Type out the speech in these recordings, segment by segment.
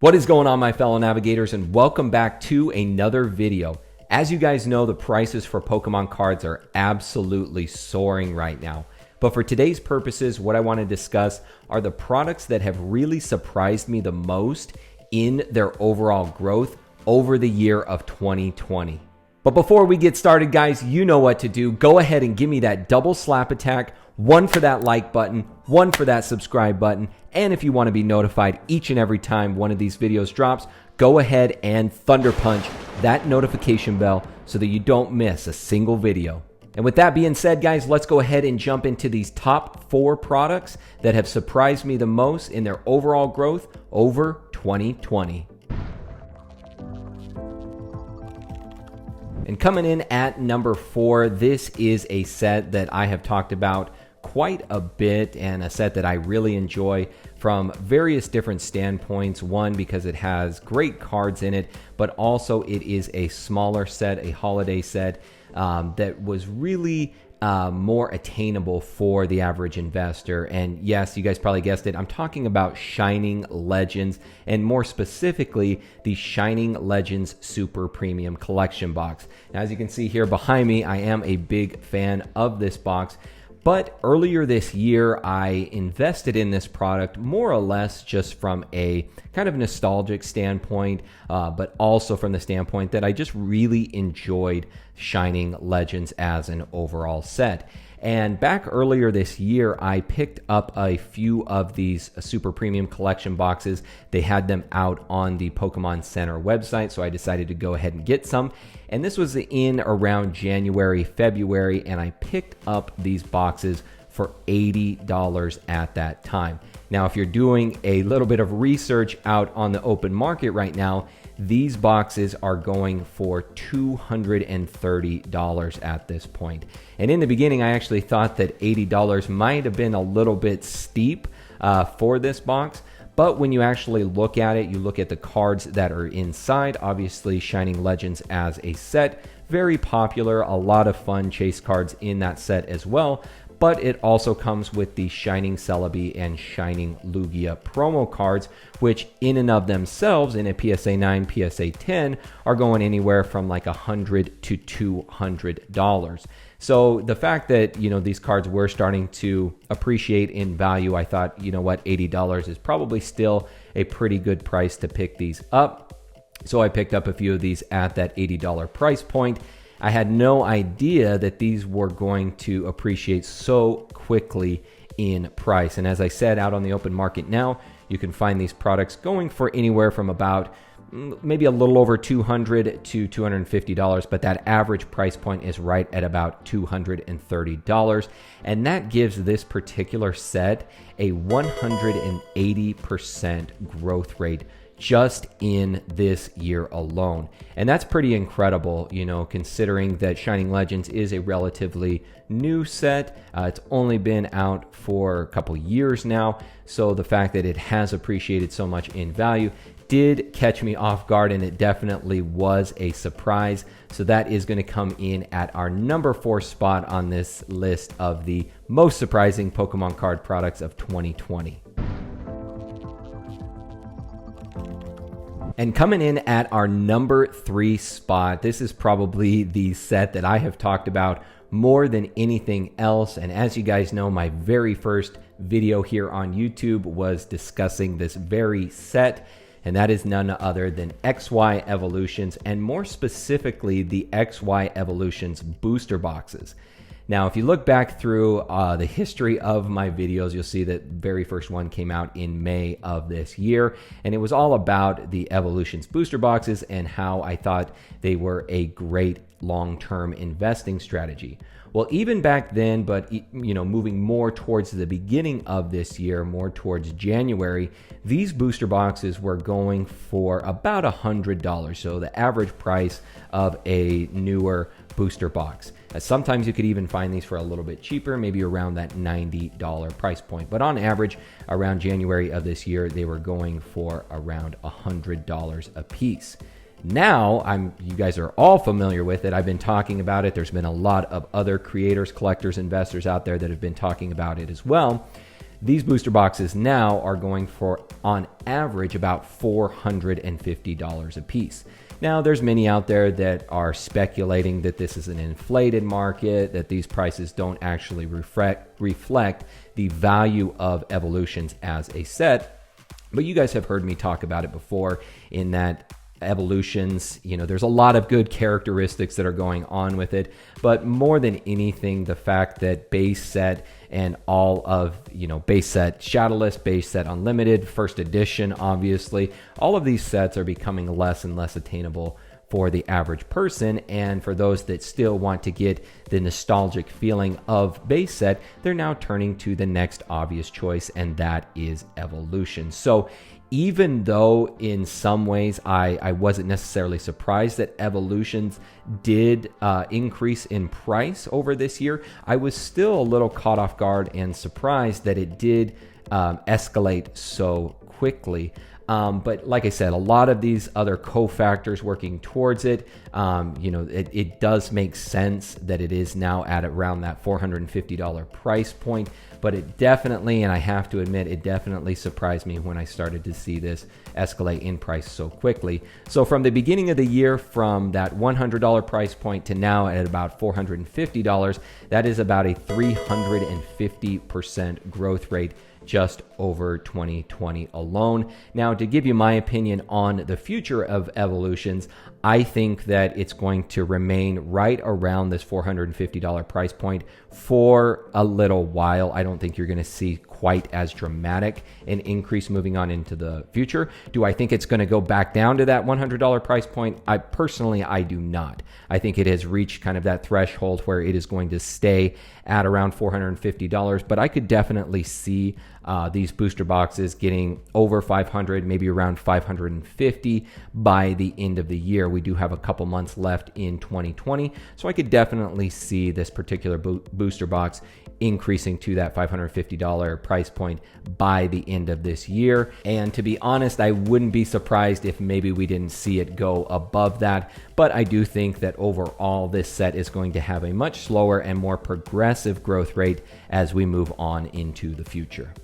What is going on, my fellow navigators, and welcome back to another video. As you guys know, the prices for Pokemon cards are absolutely soaring right now. But for today's purposes, what I want to discuss are the products that have really surprised me the most in their overall growth over the year of 2020. But before we get started, guys, you know what to do. Go ahead and give me that double slap attack. One for that like button, one for that subscribe button, and if you want to be notified each and every time one of these videos drops, go ahead and thunder punch that notification bell so that you don't miss a single video. And with that being said, guys, let's go ahead and jump into these top 4 products that have surprised me the most in their overall growth over 2020. And coming in at number 4, this is a set that I have talked about quite a bit and a set that I really enjoy from various different standpoints. One, because it has great cards in it, but also it is a smaller set, a holiday set that was really more attainable for the average investor. And yes, you guys probably guessed it, I'm talking about Shining Legends, and more specifically the Shining Legends Super Premium Collection Box. Now, as you can see here behind me, I am a big fan of this box. But earlier this year, I invested in this product more or less just from a kind of nostalgic standpoint, but also from the standpoint that I just really enjoyed Shining Legends as an overall set. And back earlier this year, I picked up a few of these super premium collection boxes. They had them out on the Pokemon Center website, so I decided to go ahead and get some. And this was in around January, February, and I picked up these boxes for $80 at that time. Now, if you're doing a little bit of research out on the open market right now, these boxes are going for $230 at this point. And in the beginning, I actually thought that $80 might have been a little bit steep for this box. But when you actually look at it, you look at the cards that are inside. Obviously, Shining Legends as a set, very popular, a lot of fun chase cards in that set as well. But it also comes with the Shining Celebi and Shining Lugia promo cards, which in and of themselves in a PSA 9, PSA 10 are going anywhere from like $100 to $200. So the fact that, these cards were starting to appreciate in value, I thought, you know what, $80 is probably still a pretty good price to pick these up. So I picked up a few of these at that $80 price point. I had no idea that these were going to appreciate so quickly in price. And as I said, out on the open market now, you can find these products going for anywhere from about maybe a little over $200 to $250, but that average price point is right at about $230. And that gives this particular set a 180% growth rate just in this year alone. And that's pretty incredible, considering that Shining Legends is a relatively new set. It's only been out for a couple years now. So the fact that it has appreciated so much in value did catch me off guard, and it definitely was a surprise. So that is going to come in at our number 4 spot on this list of the most surprising Pokemon card products of 2020. And coming in at our number 3 spot, this is probably the set that I have talked about more than anything else. And as you guys know, my very first video here on YouTube was discussing this very set, and that is none other than XY Evolutions, and more specifically the XY Evolutions booster boxes. Now, if you look back through the history of my videos, you'll see that the very first one came out in May of this year, and it was all about the Evolutions booster boxes and how I thought they were a great long-term investing strategy. Well, even back then, but moving more towards the beginning of this year, more towards January, these booster boxes were going for about $100. So the average price of a newer booster box. Sometimes you could even find these for a little bit cheaper, maybe around that $90 price point. But on average, around January of this year, they were going for around $100 a piece. Now, you guys are all familiar with it. I've been talking about it. There's been a lot of other creators, collectors, investors out there that have been talking about it as well. These booster boxes now are going for, on average, about $450 a piece. Now, there's many out there that are speculating that this is an inflated market, that these prices don't actually reflect the value of Evolutions as a set. But you guys have heard me talk about it before, in that Evolutions, there's a lot of good characteristics that are going on with it, but more than anything, the fact that base set and all of, base set Shadowless, base set Unlimited, first edition, obviously, all of these sets are becoming less and less attainable for the average person. And for those that still want to get the nostalgic feeling of base set, they're now turning to the next obvious choice, and that is Evolution. So even though in some ways I wasn't necessarily surprised that Evolutions did increase in price over this year, I was still a little caught off guard and surprised that it did escalate so quickly. But like I said, a lot of these other cofactors working towards it, it does make sense that it is now at around that $450 price point. But it definitely, and I have to admit, it definitely surprised me when I started to see this escalate in price so quickly. So from the beginning of the year, from that $100 price point to now at about $450, that is about a 350% growth rate just over 2020 alone. Now, to give you my opinion on the future of Evolutions, I think that it's going to remain right around this $450 price point for a little while. I don't think you're going to see quite as dramatic an increase moving on into the future. Do I think it's going to go back down to that $100 price point? I do not. I think it has reached kind of that threshold where it is going to stay at around $450, but I could definitely see these booster boxes getting over 500, maybe around 550 by the end of the year. We do have a couple months left in 2020, so I could definitely see this particular booster box increasing to that $550 price point by the end of this year. And to be honest, I wouldn't be surprised if maybe we didn't see it go above that. But I do think that overall this set is going to have a much slower and more progressive growth rate as we move on into the future.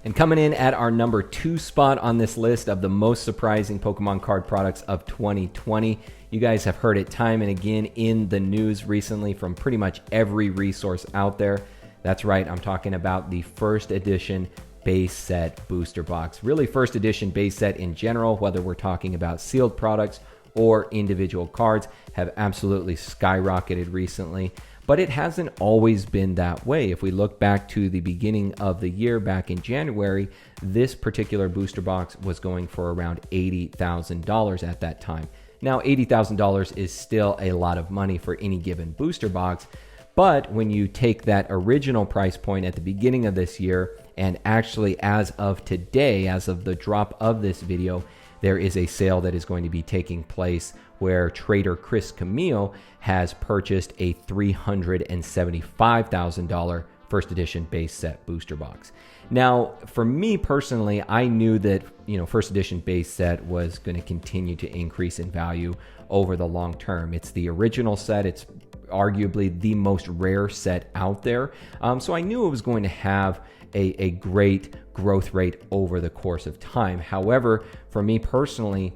And coming in at our number 2 spot on this list of the most surprising Pokemon card products of 2020, you guys have heard it time and again in the news recently from pretty much every resource out there. That's right, I'm talking about the first edition base set booster box. Really, first edition base set in general, whether we're talking about sealed products or individual cards, have absolutely skyrocketed recently. But it hasn't always been that way. If we look back to the beginning of the year, back in January, this particular booster box was going for around $80,000 at that time. Now, $80,000 is still a lot of money for any given booster box, but when you take that original price point at the beginning of this year, and actually as of today, as of the drop of this video, there is a sale that is going to be taking place where trader Chris Camille has purchased a $375,000 first edition base set booster box. Now, for me personally, I knew that, first edition base set was going to continue to increase in value over the long term. It's the original set. It's arguably the most rare set out there. So I knew it was going to have a great growth rate over the course of time. However, for me personally,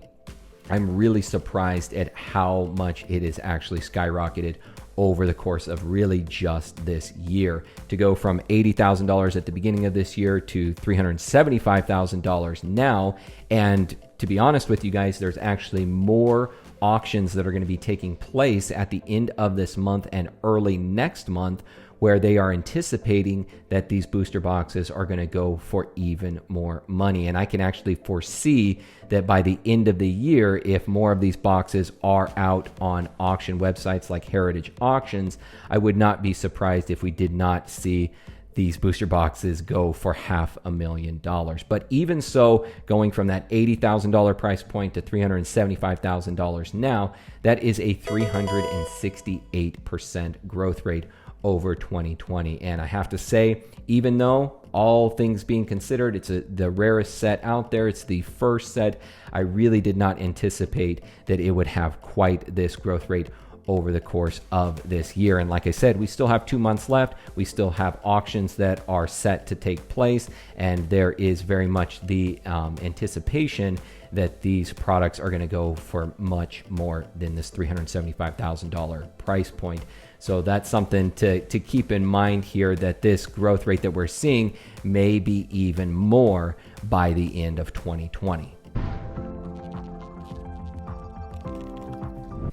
I'm really surprised at how much it is actually skyrocketed over the course of really just this year. To go from $80,000 at the beginning of this year to $375,000 now. And to be honest with you guys, there's actually more auctions that are going to be taking place at the end of this month and early next month, where they are anticipating that these booster boxes are going to go for even more money. And I can actually foresee that by the end of the year, if more of these boxes are out on auction websites like Heritage Auctions, I would not be surprised if we did not see these booster boxes go for $500,000. But even so, going from that $80,000 price point to $375,000 now, that is a 368% growth rate over 2020. And I have to say, even though all things being considered, it's the rarest set out there, it's the first set, I really did not anticipate that it would have quite this growth rate over the course of this year. And like I said, we still have 2 months left. We still have auctions that are set to take place, and there is very much the anticipation that these products are going to go for much more than this $375,000 price point. So that's something to keep in mind here, that this growth rate that we're seeing may be even more by the end of 2020.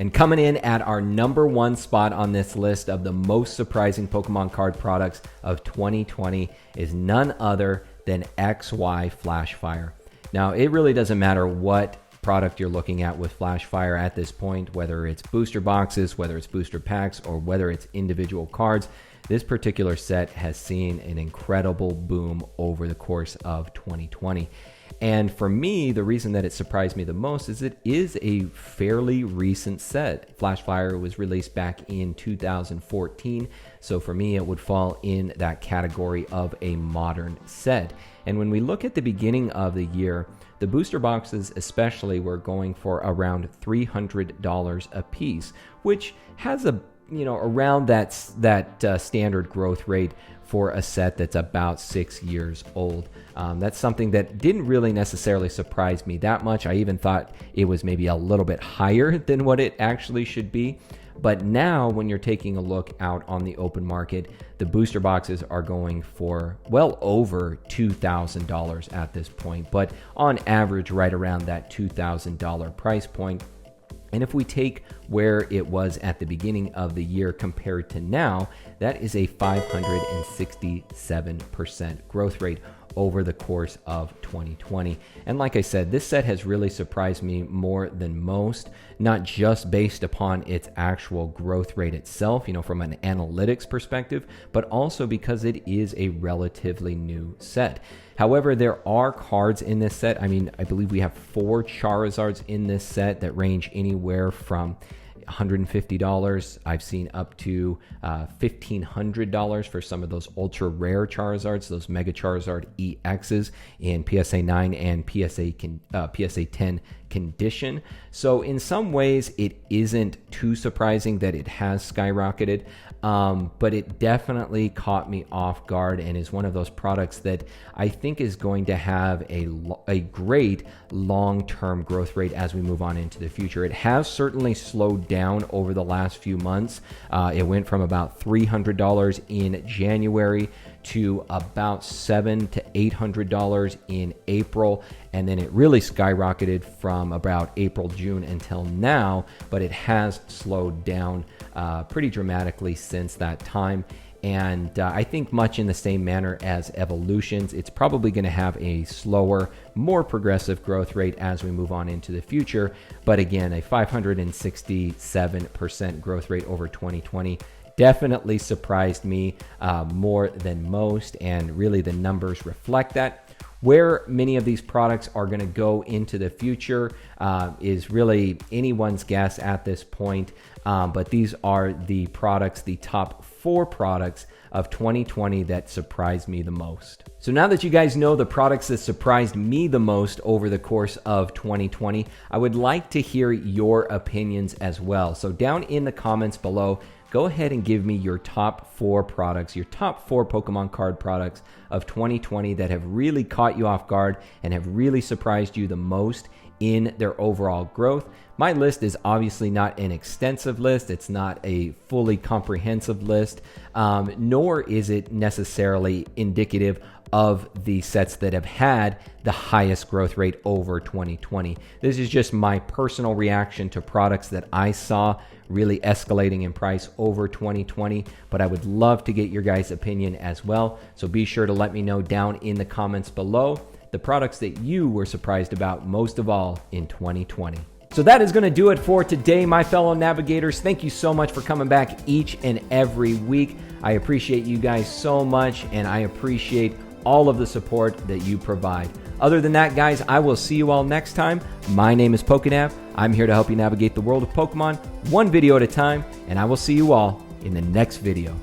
And coming in at our number 1 spot on this list of the most surprising Pokemon card products of 2020 is none other than XY Flashfire. Now, it really doesn't matter what product you're looking at with Flashfire at this point, whether it's booster boxes, whether it's booster packs, or whether it's individual cards. This particular set has seen an incredible boom over the course of 2020. And for me, the reason that it surprised me the most is it is a fairly recent set. Flashfire was released back in 2014. So for me, it would fall in that category of a modern set. And when we look at the beginning of the year, the booster boxes especially were going for around $300 a piece, which has a around that standard growth rate for a set that's about 6 years old. That's something that didn't really necessarily surprise me that much. I even thought it was maybe a little bit higher than what it actually should be. But now when you're taking a look out on the open market, the booster boxes are going for well over $2,000 at this point, but on average right around that $2,000 price point. And if we take where it was at the beginning of the year compared to now, that is a 567% growth rate over the course of 2020. And like I said, this set has really surprised me more than most, not just based upon its actual growth rate itself, from an analytics perspective, but also because it is a relatively new set. However, there are cards in this set. I believe we have 4 Charizards in this set that range anywhere from $150. I've seen up to $1,500 for some of those ultra rare Charizards, those Mega Charizard EXs in PSA 9 and PSA 10 condition. So in some ways, it isn't too surprising that it has skyrocketed, but it definitely caught me off guard and is one of those products that I think is going to have a great long-term growth rate as we move on into the future. It has certainly slowed down over the last few months. It went from about $300 in January to about $700 to $800 in April, and then it really skyrocketed from about April, June until now, but it has slowed down pretty dramatically since that time. And I think much in the same manner as Evolutions, it's probably going to have a slower, more progressive growth rate as we move on into the future. But again, a 567% growth rate over 2020 definitely surprised me more than most, and really the numbers reflect that. Where many of these products are going to go into the future is really anyone's guess at this point, but these are the products, the top 4 products of 2020 that surprised me the most. So now that you guys know the products that surprised me the most over the course of 2020, I would like to hear your opinions as well. So down in the comments below, go ahead and give me your top 4 products, your top 4 Pokemon card products of 2020 that have really caught you off guard and have really surprised you the most in their overall growth. My list is obviously not an extensive list. It's not a fully comprehensive list, nor is it necessarily indicative of the sets that have had the highest growth rate over 2020. This is just my personal reaction to products that I saw really escalating in price over 2020, but I would love to get your guys' opinion as well. So be sure to let me know down in the comments below the products that you were surprised about most of all in 2020. So that is going to do it for today, my fellow navigators. Thank you so much for coming back each and every week. I appreciate you guys so much, and I appreciate all of the support that you provide. Other than that, guys, I will see you all next time. My name is PokéNav. I'm here to help you navigate the world of Pokemon one video at a time, and I will see you all in the next video.